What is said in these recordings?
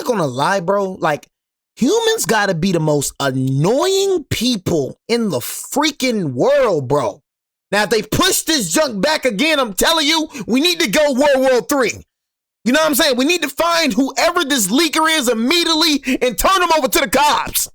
not gonna lie, bro. Like, humans gotta be the most annoying people in the freaking world, bro. Now, if they push this junk back again, I'm telling you, we need to go World War III. You know what I'm saying? We need to find whoever this leaker is immediately and turn them over to the cops.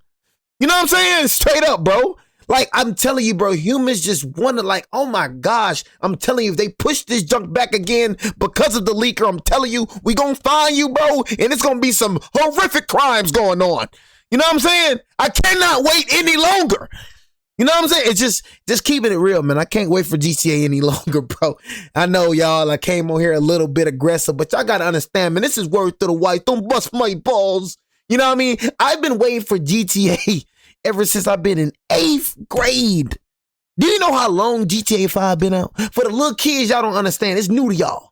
You know what I'm saying? Straight up, bro. Like, I'm telling you, bro, humans just want to, like, oh my gosh. I'm telling you, if they push this junk back again because of the leaker, I'm telling you, we gonna find you, bro, and it's gonna be some horrific crimes going on. You know what I'm saying? I cannot wait any longer. You know what I'm saying? It's just keeping it real, man. I can't wait for GTA any longer, bro. I know, y'all, I came on here a little bit aggressive, but y'all gotta understand, man, this is word to the white. Don't bust my balls. You know what I mean? I've been waiting for GTA ever since I've been in 8th grade. Do you know how long GTA 5 been out? For the little kids, y'all don't understand. It's new to y'all.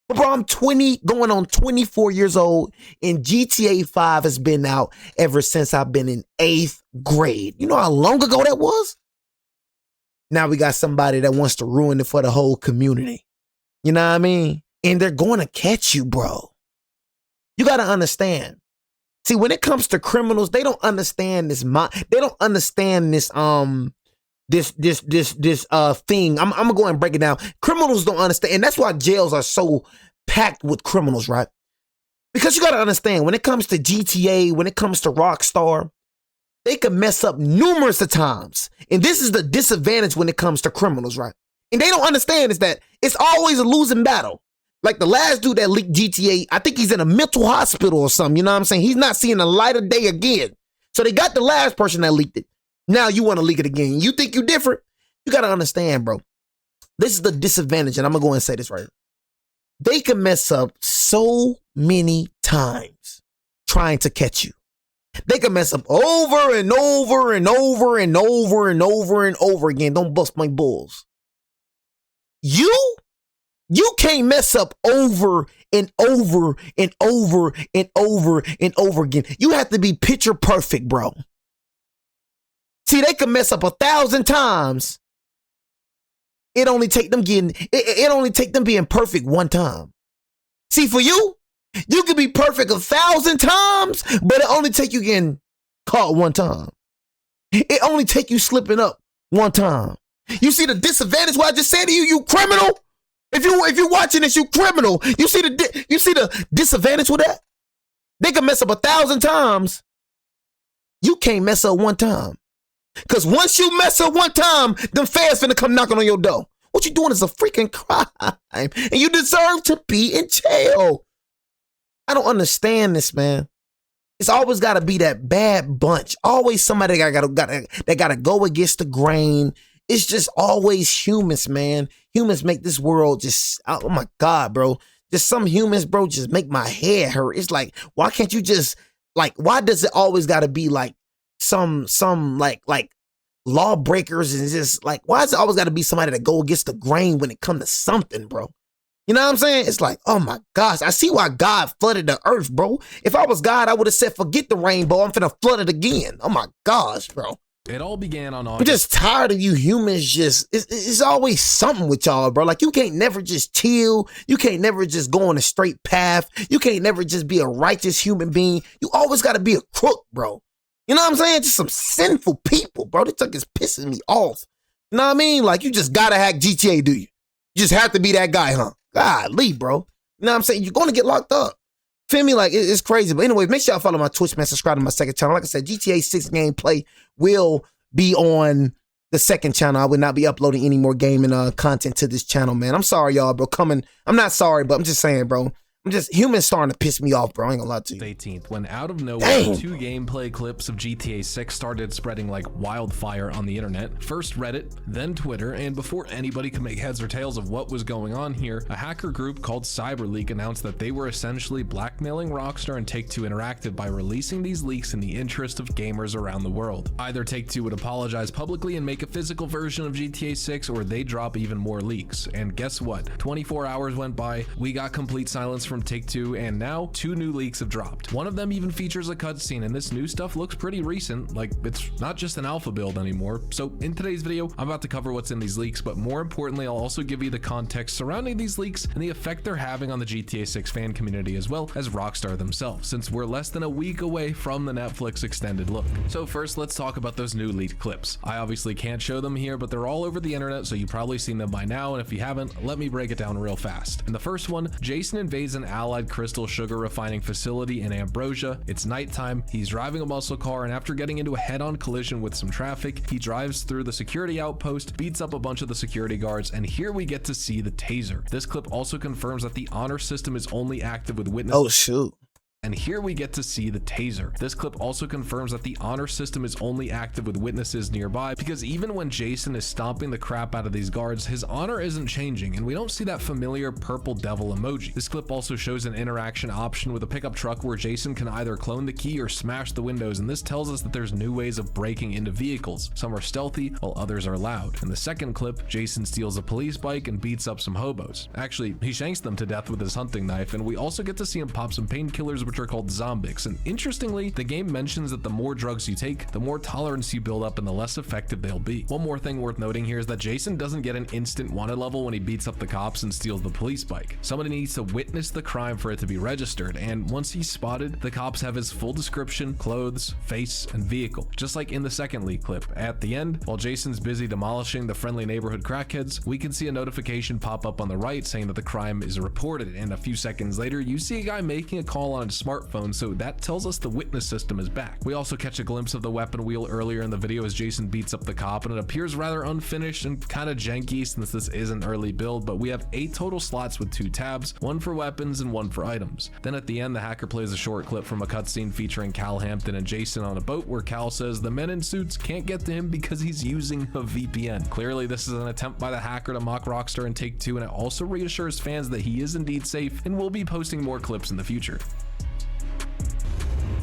But bro, I'm 20, going on 24 years old, and GTA 5 has been out ever since I've been in 8th grade. You know how long ago that was? Now we got somebody that wants to ruin it for the whole community. You know what I mean? And they're going to catch you, bro. You got to understand. See, when it comes to criminals, they don't understand this. They don't understand this. This thing. I'm gonna go and break it down. Criminals don't understand, and that's why jails are so packed with criminals, right? Because you gotta understand, when it comes to GTA, when it comes to Rockstar, they can mess up numerous of times, and this is the disadvantage when it comes to criminals, right? And they don't understand is that it's always a losing battle. Like the last dude that leaked GTA, I think he's in a mental hospital or something. You know what I'm saying? He's not seeing the light of day again. So they got the last person that leaked it. Now you want to leak it again. You think you're different? You got to understand, bro. This is the disadvantage, and I'm going to go and say this right. They can mess up so many times trying to catch you. They can mess up over and over and over and over and over and over again. Don't bust my balls. You can't mess up over and over and over and over and over again. You have to be picture perfect, bro. See, they can mess up 1,000 times. It only take them being perfect one time. See, for you can be perfect 1,000 times, but it only take you getting caught one time. It only take you slipping up one time. You see the disadvantage? What I just said to you, you criminal. If you're watching this, you criminal. You see the disadvantage with that? They can mess up 1,000 times. You can't mess up one time. Because once you mess up one time, them feds finna come knocking on your door. What you doing is a freaking crime. And you deserve to be in jail. I don't understand this, man. It's always got to be that bad bunch. Always somebody that got to go against the grain. It's just always humans, man. Humans make this world just, oh my God, bro. Just some humans, bro, just make my head hurt. It's like, why can't you just, like, why does it always got to be like some like lawbreakers, and just like, why is it always got to be somebody that go against the grain when it comes to something, bro? You know what I'm saying? It's like, oh my gosh, I see why God flooded the earth, bro. If I was God, I would have said, forget the rainbow. I'm finna flood it again. Oh my gosh, bro. It all began on August. I'm just tired of you humans. It's always something with y'all, bro. Like, you can't never just chill. You can't never just go on a straight path. You can't never just be a righteous human being. You always got to be a crook, bro. You know what I'm saying? Just some sinful people, bro. This stuff is pissing me off. You know what I mean? Like, you just got to hack GTA, do you? You just have to be that guy, huh? Golly, bro. You know what I'm saying? You're going to get locked up. Feel me? Like, it's crazy. But anyway, make sure y'all follow my Twitch, man. Subscribe to my second channel. Like I said, GTA 6 gameplay will be on the second channel. I will not be uploading any more gaming content to this channel, man. I'm sorry, y'all, bro. I'm not sorry, but I'm just saying, bro. Humans starting to piss me off, bro. I ain't gonna lie to you. 18th, when out of nowhere, 2 gameplay clips of GTA 6 started spreading like wildfire on the internet. First Reddit, then Twitter, and before anybody could make heads or tails of what was going on here, a hacker group called CyberLeak announced that they were essentially blackmailing Rockstar and Take-Two Interactive by releasing these leaks in the interest of gamers around the world. Either Take-Two would apologize publicly and make a physical version of GTA 6, or they drop even more leaks. And guess what? 24 hours went by, we got complete silence from Take-Two, and now 2 new leaks have dropped. One of them even features a cutscene, and this new stuff looks pretty recent, like it's not just an alpha build anymore. So in today's video, I'm about to cover what's in these leaks, but more importantly, I'll also give you the context surrounding these leaks and the effect they're having on the GTA 6 fan community as well as Rockstar themselves, since we're less than a week away from the Netflix extended look. So first, let's talk about those new leaked clips. I obviously can't show them here, but they're all over the internet, so you've probably seen them by now, and if you haven't, let me break it down real fast. In the first one, Jason invades an Allied crystal sugar refining facility in Ambrosia. It's nighttime, he's driving a muscle car, and after getting into a head-on collision with some traffic, he drives through the security outpost, beats up a bunch of the security guards, and here we get to see the taser. This clip also confirms that the honor system is only active with witnesses. Oh shoot. And here we get to see the taser. This clip also confirms that the honor system is only active with witnesses nearby, because even when Jason is stomping the crap out of these guards, his honor isn't changing, and we don't see that familiar purple devil emoji. This clip also shows an interaction option with a pickup truck where Jason can either clone the key or smash the windows, and this tells us that there's new ways of breaking into vehicles. Some are stealthy, while others are loud. In the second clip, Jason steals a police bike and beats up some hobos. Actually, he shanks them to death with his hunting knife, and we also get to see him pop some painkillers, which are called zombics. And interestingly, the game mentions that the more drugs you take, the more tolerance you build up and the less effective they'll be. One more thing worth noting here is that Jason doesn't get an instant wanted level when he beats up the cops and steals the police bike. Somebody needs to witness the crime for it to be registered, and once he's spotted, the cops have his full description, clothes, face, and vehicle. Just like in the second leak clip. At the end, while Jason's busy demolishing the friendly neighborhood crackheads, we can see a notification pop up on the right saying that the crime is reported, and a few seconds later, you see a guy making a call on his smartphone, so that tells us the witness system is back. We also catch a glimpse of the weapon wheel earlier in the video as Jason beats up the cop, and it appears rather unfinished and kind of janky since this is an early build, but we have 8 total slots with 2 tabs, 1 for weapons and 1 for items. Then at the end, the hacker plays a short clip from a cutscene featuring Cal Hampton and Jason on a boat where Cal says the men in suits can't get to him because he's using a VPN. Clearly, this is an attempt by the hacker to mock Rockstar and Take-Two, and it also reassures fans that he is indeed safe and will be posting more clips in the future.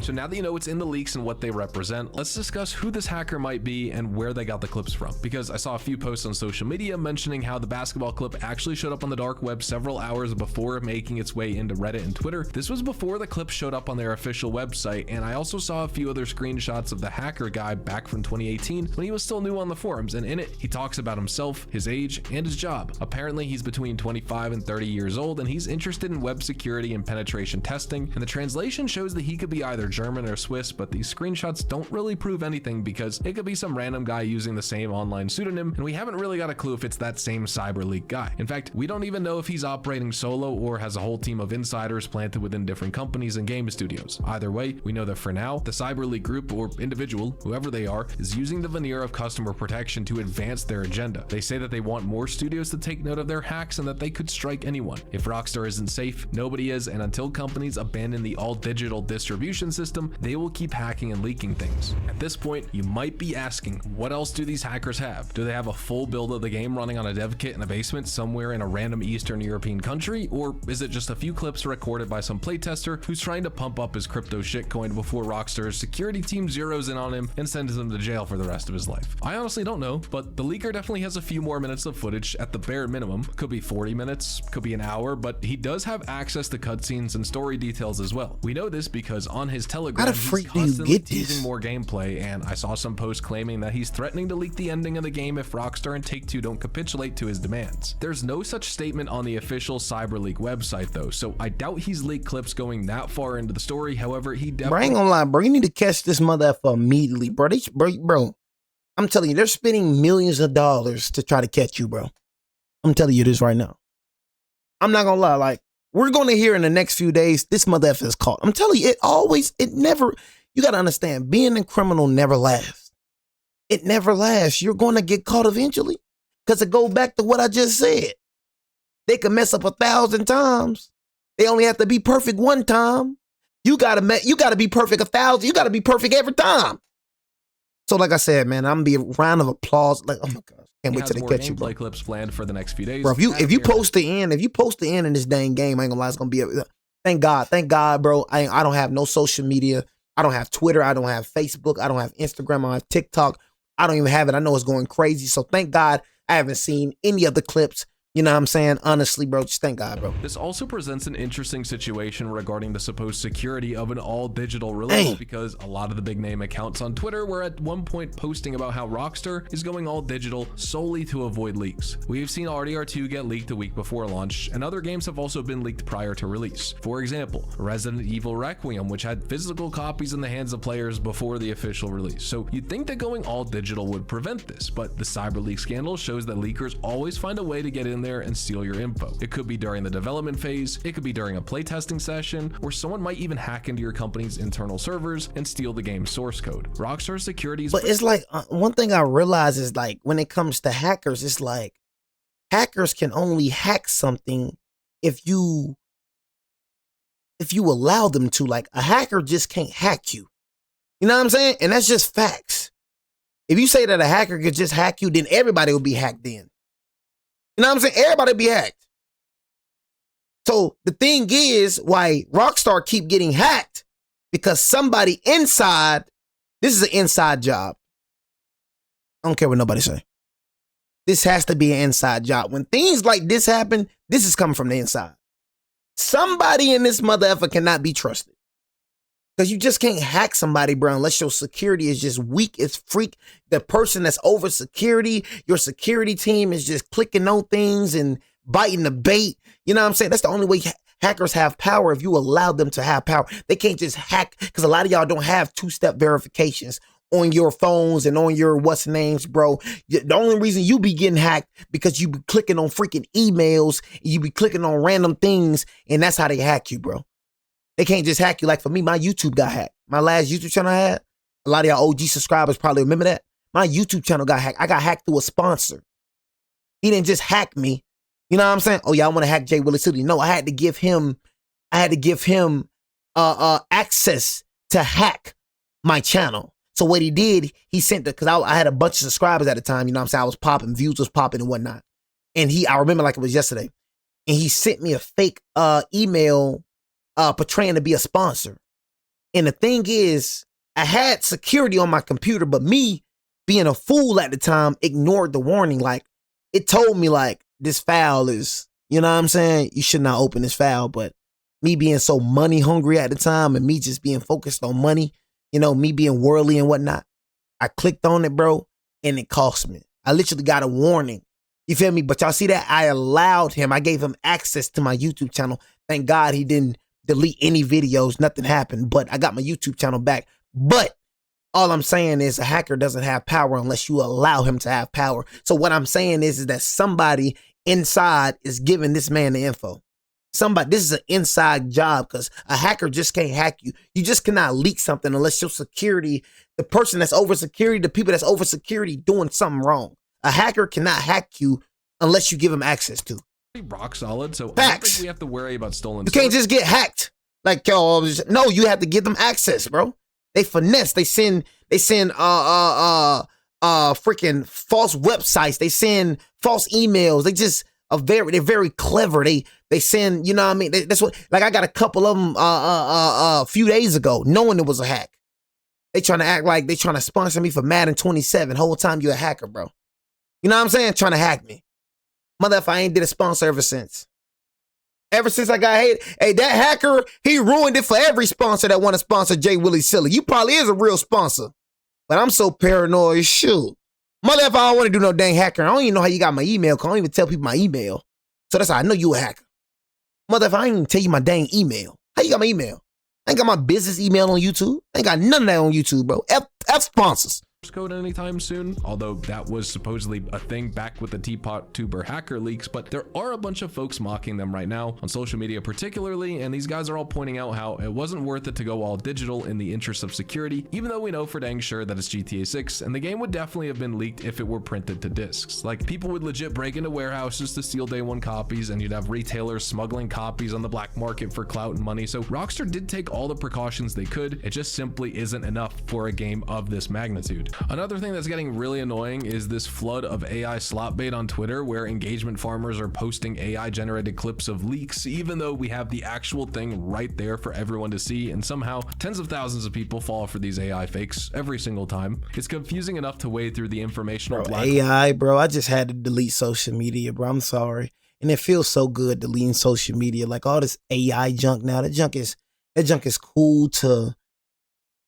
So now that you know what's in the leaks and what they represent, let's discuss who this hacker might be and where they got the clips from. Because I saw a few posts on social media mentioning how the basketball clip actually showed up on the dark web several hours before making its way into Reddit and Twitter. This was before the clip showed up on their official website, and I also saw a few other screenshots of the hacker guy back from 2018 when he was still new on the forums, and in it, he talks about himself, his age, and his job. Apparently, he's between 25 and 30 years old, and he's interested in web security and penetration testing, and the translation shows that he could be either German or Swiss, but these screenshots don't really prove anything because it could be some random guy using the same online pseudonym, and we haven't really got a clue if it's that same CyberLeak guy. In fact, we don't even know if he's operating solo or has a whole team of insiders planted within different companies and game studios. Either way, we know that for now, the CyberLeak group or individual, whoever they are, is using the veneer of customer protection to advance their agenda. They say that they want more studios to take note of their hacks and that they could strike anyone. If Rockstar isn't safe, nobody is, and until companies abandon the all-digital distribution system, they will keep hacking and leaking things. At this point, you might be asking, what else do these hackers have? Do they have a full build of the game running on a dev kit in a basement somewhere in a random Eastern European country? Or is it just a few clips recorded by some playtester who's trying to pump up his crypto shitcoin before Rockstar's security team zeroes in on him and sends him to jail for the rest of his life? I honestly don't know, but the leaker definitely has a few more minutes of footage at the bare minimum. Could be 40 minutes, could be an hour, but he does have access to cutscenes and story details as well. We know this because on his Telegram, how the freak do you get this? More gameplay, and I saw some posts claiming that he's threatening to leak the ending of the game if Rockstar and Take-Two don't capitulate to his demands. There's no such statement on the official CyberLeak website though, so I doubt he's leaked clips going that far into the story. However, he definitely— Bro, I ain't gonna lie, bro. You need to catch this motherfucker immediately, bro. Bro, I'm telling you, they're spending millions of dollars to try to catch you, bro. I'm telling you this right now. I'm not gonna lie, like, we're gonna hear in the next few days, this motherfucker is caught. I'm telling you, it never, you gotta understand, being a criminal never lasts. It never lasts. You're gonna get caught eventually. Because it goes back to what I just said. They can mess up 1,000 times. They only have to be perfect one time. You gotta be perfect 1,000. You gotta be perfect every time. So like I said, man, I'm gonna be a round of applause. Like, oh my gosh, can't wait till they catch you, bro. Clips planned for the next few days. Bro, if you post the end in this dang game, I ain't gonna lie, it's gonna be thank God, bro. I don't have no social media. I don't have Twitter. I don't have Facebook. I don't have Instagram. I don't have TikTok. I don't even have it. I know it's going crazy. So thank God I haven't seen any of the clips You know what I'm saying? Honestly, bro, just thank God, bro. This also presents an interesting situation regarding the supposed security of an all-digital release, because a lot of the big name accounts on Twitter were at one point posting about how Rockstar is going all digital solely to avoid leaks. We have seen RDR2 get leaked a week before launch, and other games have also been leaked prior to release. For example, Resident Evil Requiem, which had physical copies in the hands of players before the official release. So you'd think that going all digital would prevent this, but the CyberLeak scandal shows that leakers always find a way to get in there and steal your info. It could be during the development phase, it could be during a playtesting session, or someone might even hack into your company's internal servers and steal the game's source code. Rockstar security is— But it's like, one thing I realize is, like, when it comes to hackers, it's like hackers can only hack something if you allow them to. Like, a hacker just can't hack you. You know what I'm saying? And that's just facts. If you say that a hacker could just hack you, then everybody will be hacked then. You know what I'm saying? Everybody be hacked. So the thing is, why Rockstar keep getting hacked, because somebody inside, this is an inside job. I don't care what nobody say. This has to be an inside job. When things like this happen, this is coming from the inside. Somebody in this motherfucker cannot be trusted. Because you just can't hack somebody, bro, unless your security is just weak as freak. The person that's over security, your security team is just clicking on things and biting the bait. You know what I'm saying? That's the only way hackers have power, if you allow them to have power. They can't just hack, because a lot of y'all don't have two-step verifications on your phones and on your what's names, bro. The only reason you be getting hacked because you be clicking on freaking emails, you be clicking on random things, and that's how they hack you, bro. They can't just hack you. Like for me, my YouTube got hacked. My last YouTube channel I had, a lot of y'all OG subscribers probably remember that. My YouTube channel got hacked. I got hacked through a sponsor. He didn't just hack me. You know what I'm saying? Oh yeah, I want to hack Jay Willie City. No, I had to give him access to hack my channel. So what he did, he sent because I had a bunch of subscribers at the time. You know what I'm saying? I was popping, views was popping and whatnot. And I remember like it was yesterday. And he sent me a fake email portraying to be a sponsor. And the thing is, I had security on my computer, but me being a fool at the time ignored the warning. Like it told me like this file is, you know what I'm saying? You should not open this file. But me being so money hungry at the time and me just being focused on money, you know, me being worldly and whatnot, I clicked on it, bro, and it cost me. I literally got a warning. You feel me? But y'all see that? I allowed him. I gave him access to my YouTube channel. Thank God he didn't delete any videos. Nothing happened. But I got my YouTube channel back. But all I'm saying is a hacker doesn't have power unless you allow him to have power. So what I'm saying is that somebody inside is giving this man the info. This is an inside job, because a hacker just can't hack you. You just cannot leak something unless your security, the person that's over security, the people that's over security doing something wrong. A hacker cannot hack you unless you give him access to. Rock solid. So Facts. I don't think we have to worry about stolen. You can't just get hacked. Like, yo, no, you have to give them access, bro. They finesse. They send freaking false websites. They send false emails. They're very clever. They send, you know what I mean? That's what, like I got a couple of them a few days ago, knowing it was a hack. They trying to act like they trying to sponsor me for Madden 27. Whole time you a hacker, bro. You know what I'm saying? Trying to hack me. Mother, if I ain't did a sponsor ever since. Ever since I got hated. Hey, that hacker, he ruined it for every sponsor that want to sponsor Jay Willie Silly. You probably is a real sponsor. But I'm so paranoid, shoot. Mother, if I don't want to do no dang hacker, I don't even know how you got my email. I don't even tell people my email. So that's how I know you a hacker. Mother, if I ain't even tell you my dang email. How you got my email? I ain't got my business email on YouTube. I ain't got none of that on YouTube, bro. F sponsors. Code anytime soon, although that was supposedly a thing back with the Teapot Tuber hacker leaks, but there are a bunch of folks mocking them right now on social media particularly, and these guys are all pointing out how it wasn't worth it to go all digital in the interest of security, even though we know for dang sure that it's GTA 6 and the game would definitely have been leaked if it were printed to discs. Like people would legit break into warehouses to steal day one copies, and you'd have retailers smuggling copies on the black market for clout and money. So Rockstar did take all the precautions they could. It just simply isn't enough for a game of this magnitude. lead. Another thing that's getting really annoying is this flood of AI slop bait on Twitter, where engagement farmers are posting AI generated clips of leaks, even though we have the actual thing right there for everyone to see, and somehow tens of thousands of people fall for these AI fakes every single time. It's confusing enough to wade through the informational black AI, bro. I just had to delete social media, bro. I'm sorry. And it feels so good deleting social media. Like all this AI junk now. That junk is cool to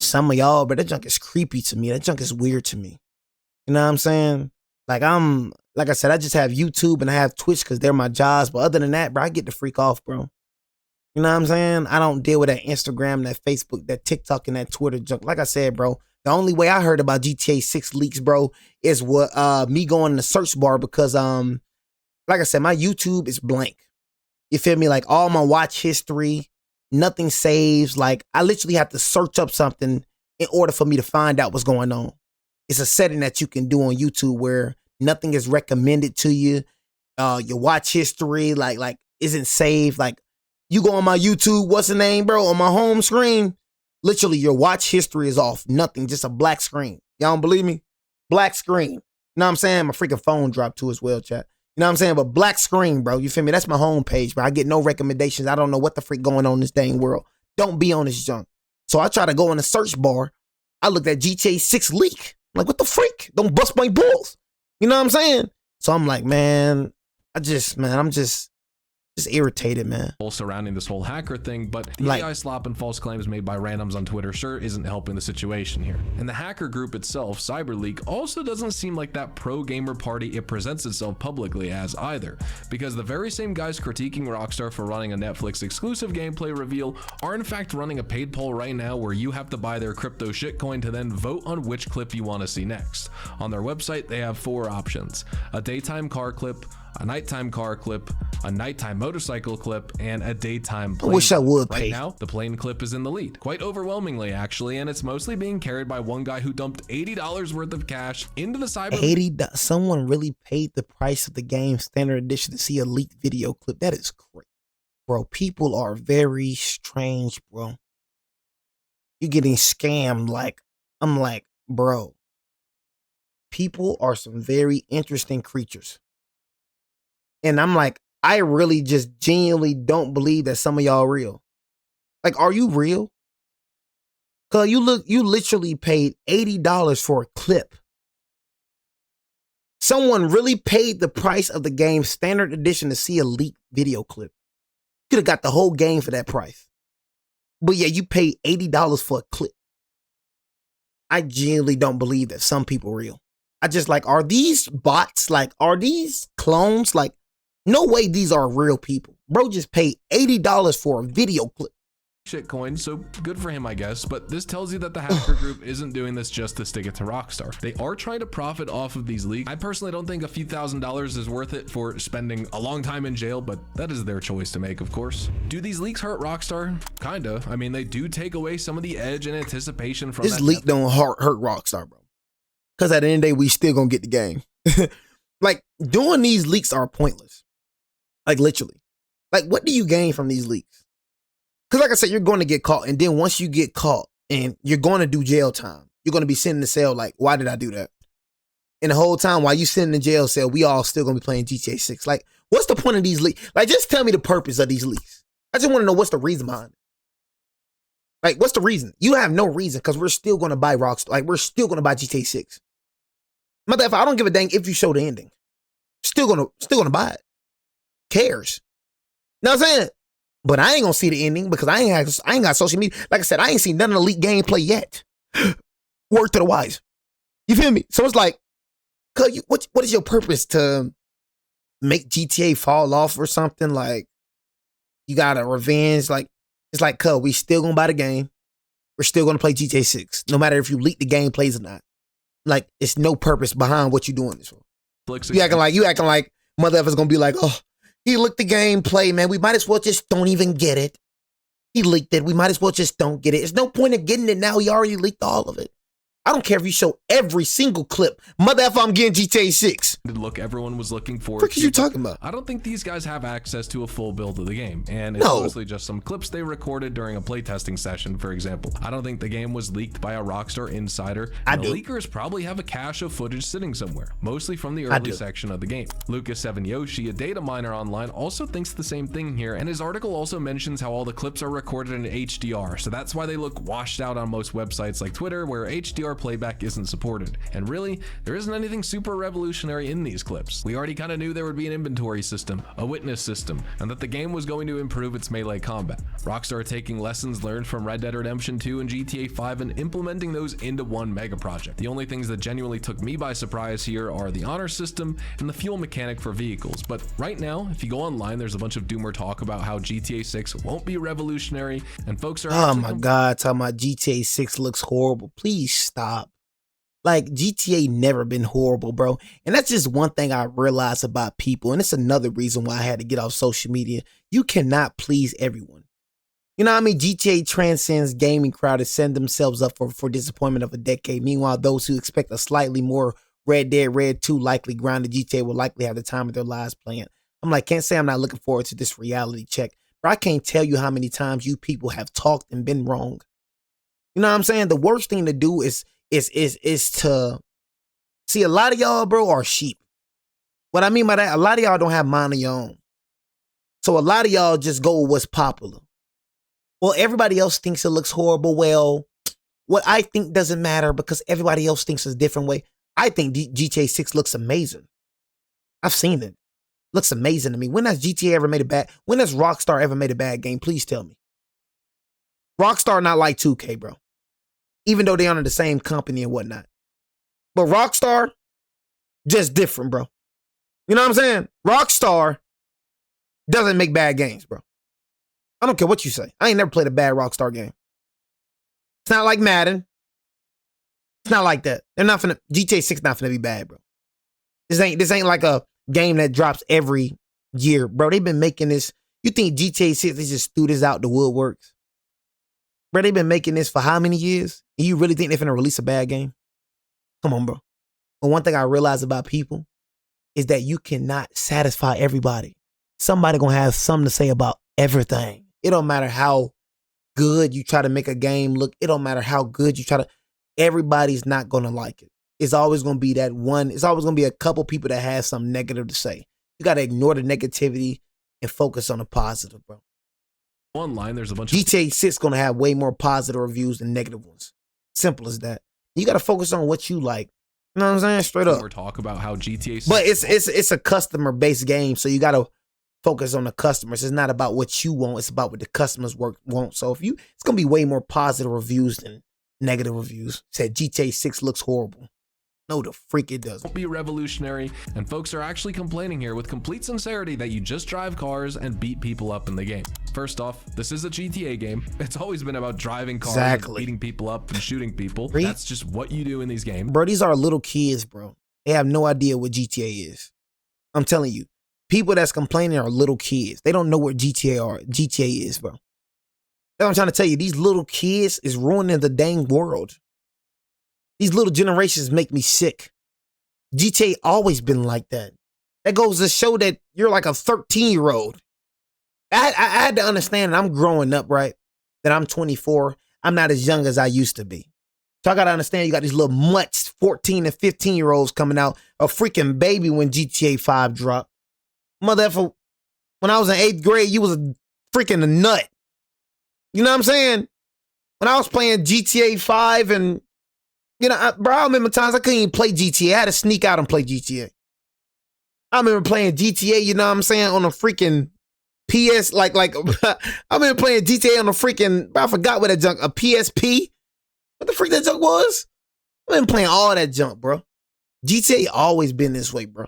some of y'all, but that junk is creepy to me. That junk is weird to me. You know what I'm saying? Like I said, I just have YouTube and I have Twitch because they're my jobs. But other than that, bro, I get to freak off, bro. You know what I'm saying? I don't deal with that Instagram, that Facebook, that TikTok, and that Twitter junk. Like I said, bro, the only way I heard about GTA 6 leaks, bro, is what me going in the search bar because like I said, my YouTube is blank. You feel me? Like all my watch history, nothing saves. Like I literally have to search up something in order for me to find out what's going on. It's a setting that you can do on YouTube where nothing is recommended to you. Your watch history like isn't saved. Like you go on my YouTube, what's the name, bro? On my home screen, literally your watch history is off. Nothing, just a black screen. Y'all don't believe me? Black screen. You know what I'm saying? My freaking phone dropped too as well, chat. You know what I'm saying? But black screen, bro. You feel me? That's my homepage, bro. I get no recommendations. I don't know what the freak going on in this dang world. Don't be on this junk. So I try to go in the search bar. I looked at GTA 6 leak. I'm like, what the freak? Don't bust my balls. You know what I'm saying? So I'm like, man, I'm just irritated, man. Surrounding this whole hacker thing, but the AI slop and false claims made by randoms on Twitter sure isn't helping the situation here. And the hacker group itself, CyberLeak, also doesn't seem like that pro-gamer party it presents itself publicly as either, because the very same guys critiquing Rockstar for running a Netflix exclusive gameplay reveal are in fact running a paid poll right now where you have to buy their crypto shitcoin to then vote on which clip you want to see next. On their website, they have 4 options: a daytime car clip, a nighttime car clip, a nighttime motorcycle clip, and a daytime plane. I wish I would pay. Right now, the plane clip is in the lead, quite overwhelmingly actually, and it's mostly being carried by one guy who dumped $80 worth of cash into the cyber. $80? Someone really paid the price of the game standard edition to see a leaked video clip. That is crazy, bro. People are very strange, bro. You're getting scammed. Like, I'm like, bro. People are some very interesting creatures. And I'm like, I really just genuinely don't believe that some of y'all real. Like, are you real? Cause you literally paid $80 for a clip. Someone really paid the price of the game standard edition to see a leaked video clip. Could have got the whole game for that price. But yeah, you paid $80 for a clip. I genuinely don't believe that some people real. I just like, are these bots? Like, are these clones? Like, no way these are real people. Bro just paid $80 for a video clip. Shitcoin, so good for him, I guess, but this tells you that the hacker group isn't doing this just to stick it to Rockstar. They are trying to profit off of these leaks. I personally don't think a few $1,000s is worth it for spending a long time in jail, but that is their choice to make, of course. Do these leaks hurt Rockstar? Kinda. I mean, they do take away some of the edge and anticipation from this leak don't hurt Rockstar, bro. Because at the end of the day, we still gonna get the game. Like, doing these leaks are pointless. Like, literally. Like, what do you gain from these leaks? Because like I said, you're going to get caught. And then once you get caught and you're going to do jail time, you're going to be sitting in the cell like, why did I do that? And the whole time while you sit in the jail cell, we all still going to be playing GTA 6. Like, what's the point of these leaks? Like, just tell me the purpose of these leaks. I just want to know what's the reason behind it. Like, what's the reason? You have no reason because we're still going to buy Rockstar. Like, we're still going to buy GTA 6. Mother, I don't give a dang if you show the ending. Still gonna buy it. Cares. You know what I'm saying? But I ain't gonna see the ending because I ain't got social media. Like I said, I ain't seen none of the leaked gameplay yet. Word to the wise. You feel me? So it's like, cuz what is your purpose to make GTA fall off or something? Like, you got a revenge? Like, it's like, cuz we still gonna buy the game. We're still gonna play GTA 6, no matter if you leak the gameplays or not. Like, it's no purpose behind what you doing this for. You acting like motherfuckers gonna be like, oh, he leaked the gameplay, man. We might as well just don't even get it. He leaked it. We might as well just don't get it. There's no point in getting it now. He already leaked all of it. I don't care if you show every single clip. Mother effer, I'm getting GTA 6. Look, everyone was looking for. What are you talking about? I don't think these guys have access to a full build of the game, and it's mostly just some clips they recorded during a playtesting session, for example. I don't think the game was leaked by a Rockstar insider. The leakers probably have a cache of footage sitting somewhere, mostly from the early section of the game. Lucas7 Yoshi, a data miner online, also thinks the same thing here, and his article also mentions how all the clips are recorded in HDR, so that's why they look washed out on most websites like Twitter, where HDR playback isn't supported. And really, there isn't anything super revolutionary in these clips. We already kind of knew there would be an inventory system, a witness system, and that the game was going to improve its melee combat. Rockstar are taking lessons learned from Red Dead Redemption 2 and GTA 5 and implementing those into one mega project. The only things that genuinely took me by surprise here are the honor system and the fuel mechanic for vehicles. But right now, if you go online, there's a bunch of doomer talk about how GTA 6 won't be revolutionary, and folks are oh my god, talking about GTA 6 looks horrible. Please stop. Like, GTA never been horrible, bro. And that's just one thing I realized about people. And it's another reason why I had to get off social media. You cannot please everyone. You know what I mean? GTA transcends gaming crowd to send themselves up for disappointment of a decade. Meanwhile, those who expect a slightly more Red Dead Red 2 likely grounded GTA will likely have the time of their lives playing. I'm like, can't say I'm not looking forward to this reality check. But I can't tell you how many times you people have talked and been wrong. You know what I'm saying? The worst thing to do is to see, a lot of y'all, bro, are sheep. What I mean by that, a lot of y'all don't have mind of your own. So a lot of y'all just go with what's popular. Well, everybody else thinks it looks horrible. Well, what I think doesn't matter because everybody else thinks a different way. I think GTA 6 looks amazing. I've seen it. Looks amazing to me. When has GTA ever made a bad? When has Rockstar ever made a bad game? Please tell me. Rockstar not like 2K, bro. Even though they under the same company and whatnot. But Rockstar, just different, bro. You know what I'm saying? Rockstar doesn't make bad games, bro. I don't care what you say. I ain't never played a bad Rockstar game. It's not like Madden. It's not like that. They're not finna, GTA 6 not finna be bad, bro. This ain't like a game that drops every year, bro. They've been making this. You think GTA 6, they just threw this out the woodworks? Bro, they've been making this for how many years? And you really think they're finna release a bad game? Come on, bro. But one thing I realize about people is that you cannot satisfy everybody. Somebody gonna have something to say about everything. It don't matter how good you try to make a game look. It don't matter how good you try to. Everybody's not gonna like it. It's always gonna be that one. It's always gonna be a couple people that have something negative to say. You gotta ignore the negativity and focus on the positive, bro. Online, there's a bunch GTA 6 gonna have way more positive reviews than negative ones. Simple as that. You gotta focus on what you like. You know what I'm saying? Straight up. More talk about how GTA 6, but it's a customer based game, so you gotta focus on the customers. It's not about what you want. It's about what the customers want. So it's gonna be way more positive reviews than negative reviews. Said GTA 6 looks horrible. No, the freak it doesn't. Won't be revolutionary, and folks are actually complaining here with complete sincerity that you just drive cars and beat people up in the game. First off, this is a GTA game. It's always been about driving cars, and beating people up and shooting people. That's just what you do in these games. Bro, these are little kids, bro. They have no idea what GTA is. I'm telling you, people that's complaining are little kids. They don't know what GTA is, bro. That's what I'm trying to tell you. These little kids is ruining the dang world. These little generations make me sick. GTA always been like that. That goes to show that you're like a 13-year-old. I had to understand that I'm growing up, right? That I'm 24. I'm not as young as I used to be. So I got to understand you got these little mutts, 14 and 15-year-olds coming out, a freaking baby when GTA 5 dropped. Motherfucker, when I was in 8th grade, you was a freaking nut. You know what I'm saying? When I was playing GTA 5 and you know, bro, I remember times I couldn't even play GTA. I had to sneak out and play GTA. I remember playing GTA, you know what I'm saying, on a freaking PS, like I remember playing GTA on a freaking, bro, I forgot what that junk, a PSP? What the freak that junk was? I've been playing all that junk, bro. GTA always been this way, bro.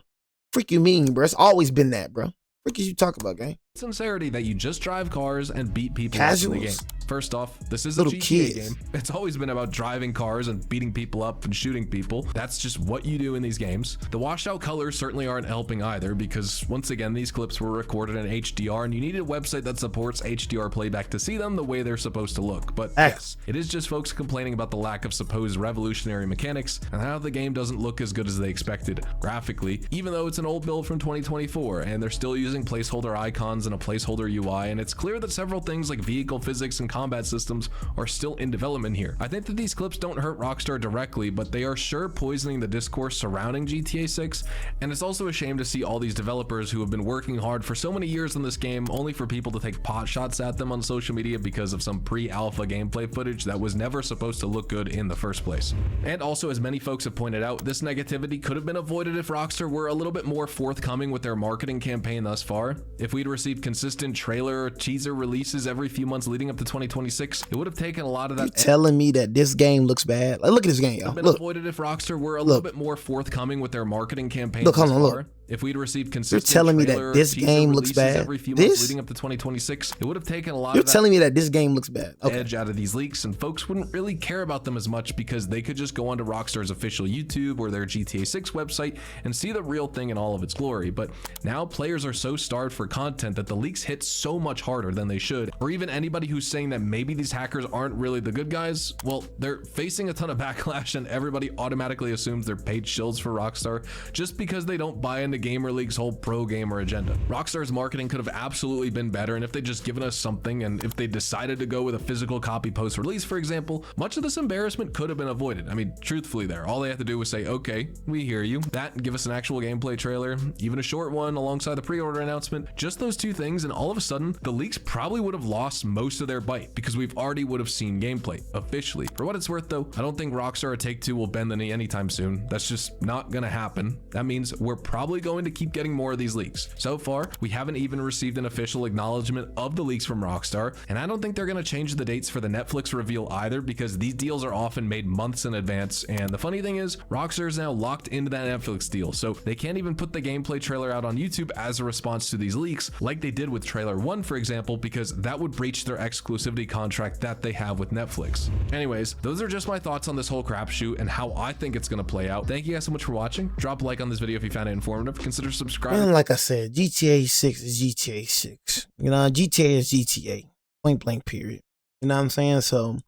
Freak you mean, bro? It's always been that, bro. Freak is you talk about, gang? sincerity that you just drive cars and beat people up in the game. First off, this is a Little GTA kids. game. It's always been about driving cars and beating people up and shooting people. That's just what you do in these games. The washed out colors certainly aren't helping either, because once again, these clips were recorded in HDR and you need a website that supports HDR playback to see them the way they're supposed to look. But yes, it is just folks complaining about the lack of supposed revolutionary mechanics and how the game doesn't look as good as they expected graphically, even though it's an old build from 2024 and they're still using placeholder icons and a placeholder UI, and it's clear that several things like vehicle physics and combat systems are still in development here. I think that these clips don't hurt Rockstar directly, but they are sure poisoning the discourse surrounding GTA 6, and it's also a shame to see all these developers who have been working hard for so many years on this game only for people to take pot shots at them on social media because of some pre-alpha gameplay footage that was never supposed to look good in the first place. And also, as many folks have pointed out, this negativity could have been avoided if Rockstar were a little bit more forthcoming with their marketing campaign thus far. If we'd received consistent trailer or teaser releases every few months leading up to 2026, it would have taken a lot of that. You telling me that this game looks bad? Like, look at this game, y'all. Been avoided if Rockstar were a little bit more forthcoming with their marketing campaign. Look, hold on, look. If we'd received consistent You're telling me that this game looks bad? Every few months leading up to 2026, it would have taken a lot You're of that telling me that this game looks bad? Okay. edge out of these leaks, and folks wouldn't really care about them as much because they could just go onto Rockstar's official YouTube or their GTA 6 website and see the real thing in all of its glory. But now players are so starved for content that the leaks hit so much harder than they should. Or even anybody who's saying that maybe these hackers aren't really the good guys, well, they're facing a ton of backlash and everybody automatically assumes they're paid shills for Rockstar just because they don't buy into GamerLeague's whole pro gamer agenda. Rockstar's marketing could have absolutely been better, and if they'd just given us something, and if they decided to go with a physical copy post-release, for example, much of this embarrassment could have been avoided. I mean, truthfully there, all they have to do was say, okay, we hear you. That, and give us an actual gameplay trailer, even a short one alongside the pre-order announcement. Just those two things, and all of a sudden, the leaks probably would have lost most of their bite because we've already would have seen gameplay, officially. For what it's worth though, I don't think Rockstar or Take-Two will bend the knee anytime soon. That's just not gonna happen. That means we're probably going to keep getting more of these leaks. So far, we haven't even received an official acknowledgement of the leaks from Rockstar, and I don't think they're going to change the dates for the Netflix reveal either, because these deals are often made months in advance. And the funny thing is, Rockstar is now locked into that Netflix deal, so they can't even put the gameplay trailer out on YouTube as a response to these leaks, like they did with trailer 1, for example, because that would breach their exclusivity contract that they have with Netflix. Anyways, those are just my thoughts on this whole crapshoot and how I think it's going to play out. Thank you guys so much for watching. Drop a like on this video if you found it informative. Consider subscribing. And like I said, GTA 6 is GTA 6. You know, GTA is GTA. Point blank, period. You know what I'm saying? So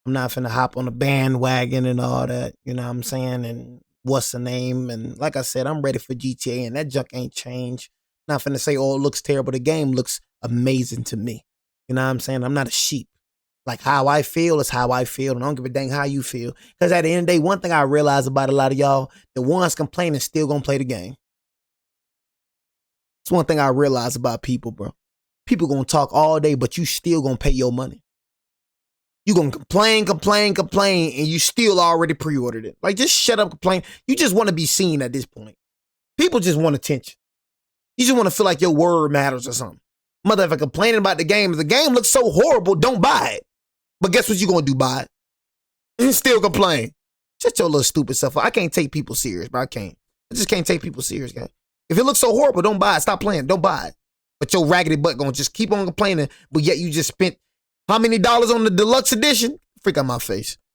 I'm not finna hop on the bandwagon and all that. You know what I'm saying? And what's the name? And like I said, I'm ready for GTA, and that junk ain't changed. Not finna say, oh, it looks terrible. The game looks amazing to me. You know what I'm saying? I'm not a sheep. Like, how I feel is how I feel, and I don't give a dang how you feel. Because at the end of the day, one thing I realize about a lot of y'all, the ones complaining still gonna play the game. It's one thing I realize about people, bro. People gonna talk all day, but you still gonna pay your money. You gonna complain, and you still already pre-ordered it. Like, just shut up, complain. You just want to be seen at this point. People just want attention. You just want to feel like your word matters or something. Motherfucker complaining about the game. If the game looks so horrible, don't buy it. But guess what you gonna do? Buy it. And still complain. Shut your little stupid self up. I can't take people serious, bro. I can't. I just can't take people serious, guys. If it looks so horrible, don't buy it. Stop playing. Don't buy it. But your raggedy butt gonna just keep on complaining, but yet you just spent how many dollars on the deluxe edition? Freak out my face.